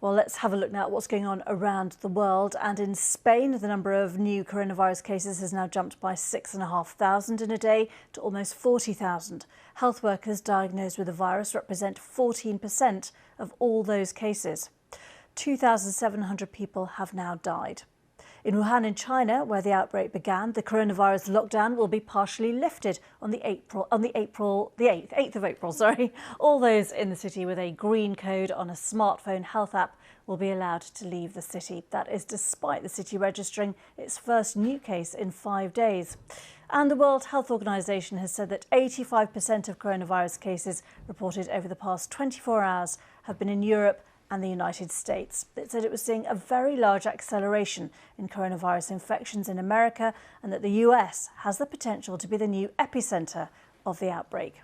Well, let's have a look now at what's going on around the world. And in Spain, the number of new coronavirus cases has now jumped by 6,500 in a day to almost 40,000. Health workers diagnosed with the virus represent 14% of all those cases. 2,700 people have now died. In Wuhan in China, where the outbreak began, the coronavirus lockdown will be partially lifted on the 8th of April. All those in the city with a green code on a smartphone health app will be allowed to leave the city. That is despite the city registering its first new case in 5 days. And the World Health Organization has said that 85% of coronavirus cases reported over the past 24 hours have been in Europe and the United States. It said it was seeing a very large acceleration in coronavirus infections in America and that the US has the potential to be the new epicenter of the outbreak.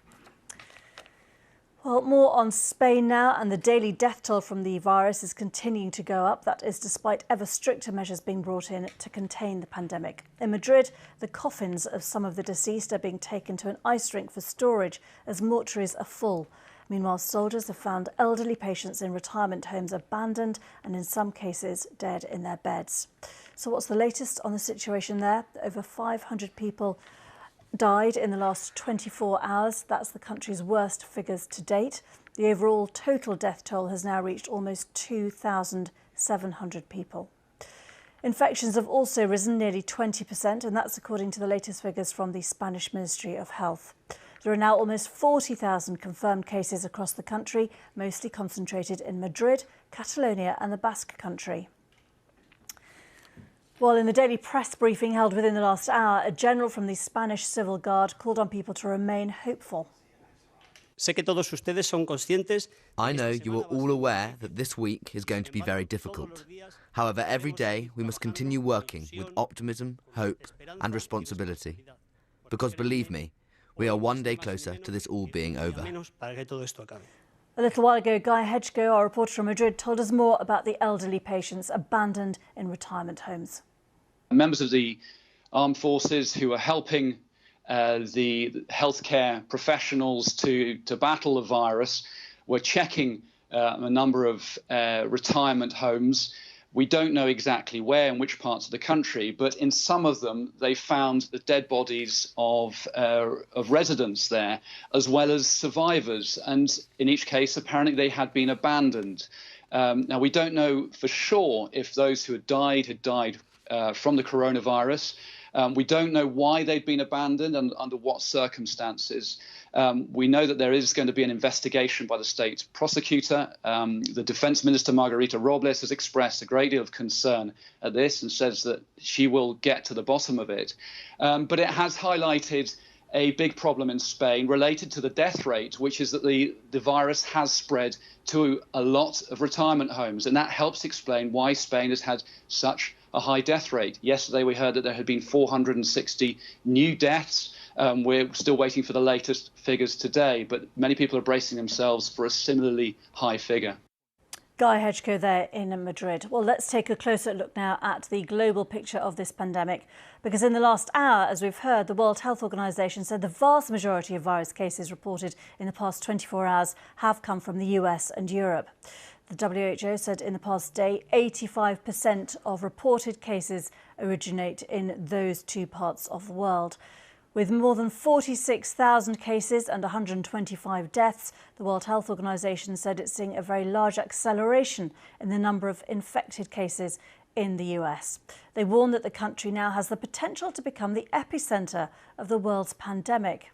Well, more on Spain now, and the daily death toll from the virus is continuing to go up. That is despite ever stricter measures being brought in to contain the pandemic. In Madrid, the coffins of some of the deceased are being taken to an ice rink for storage as mortuaries are full. Meanwhile, soldiers have found elderly patients in retirement homes abandoned and in some cases dead in their beds. So what's the latest on the situation there? Over 500 people died in the last 24 hours. That's the country's worst figures to date. The overall total death toll has now reached almost 2,700 people. Infections have also risen nearly 20%, and that's according to the latest figures from the Spanish Ministry of Health. There are now almost 40,000 confirmed cases across the country, mostly concentrated in Madrid, Catalonia and the Basque Country. Well, in the daily press briefing held within the last hour, a general from the Spanish Civil Guard called on people to remain hopeful. I know you are all aware that this week is going to be very difficult. However, every day we must continue working with optimism, hope and responsibility. Because believe me, we are one day closer to this all being over. A little while ago, Guy Hedgecoe, our reporter from Madrid, told us more about the elderly patients abandoned in retirement homes. Members of the armed forces who are helping the healthcare professionals to battle the virus were checking a number of retirement homes. We don't know exactly where and which parts of the country, but in some of them they found the dead bodies of residents there, as well as survivors. And in each case, apparently they had been abandoned. Now, we don't know for sure if those who had died from the coronavirus. We don't know why they'd been abandoned and under what circumstances. We know that there is going to be an investigation by the state prosecutor. The Defence Minister, Margarita Robles, has expressed a great deal of concern at this and says that she will get to the bottom of it. But it has highlighted a big problem in Spain related to the death rate, which is that the virus has spread to a lot of retirement homes. And that helps explain why Spain has had such a high death rate. Yesterday, we heard that there had been 460 new deaths. We're still waiting for the latest figures today, but many people are bracing themselves for a similarly high figure. Guy Hedgecoe there in Madrid. Well, let's take a closer look now at the global picture of this pandemic, because in the last hour, as we've heard, the World Health Organization said the vast majority of virus cases reported in the past 24 hours have come from the US and Europe. The WHO said in the past day, 85% of reported cases originate in those two parts of the world. With more than 46,000 cases and 125 deaths, the World Health Organization said it's seeing a very large acceleration in the number of infected cases in the US. They warn that the country now has the potential to become the epicenter of the world's pandemic.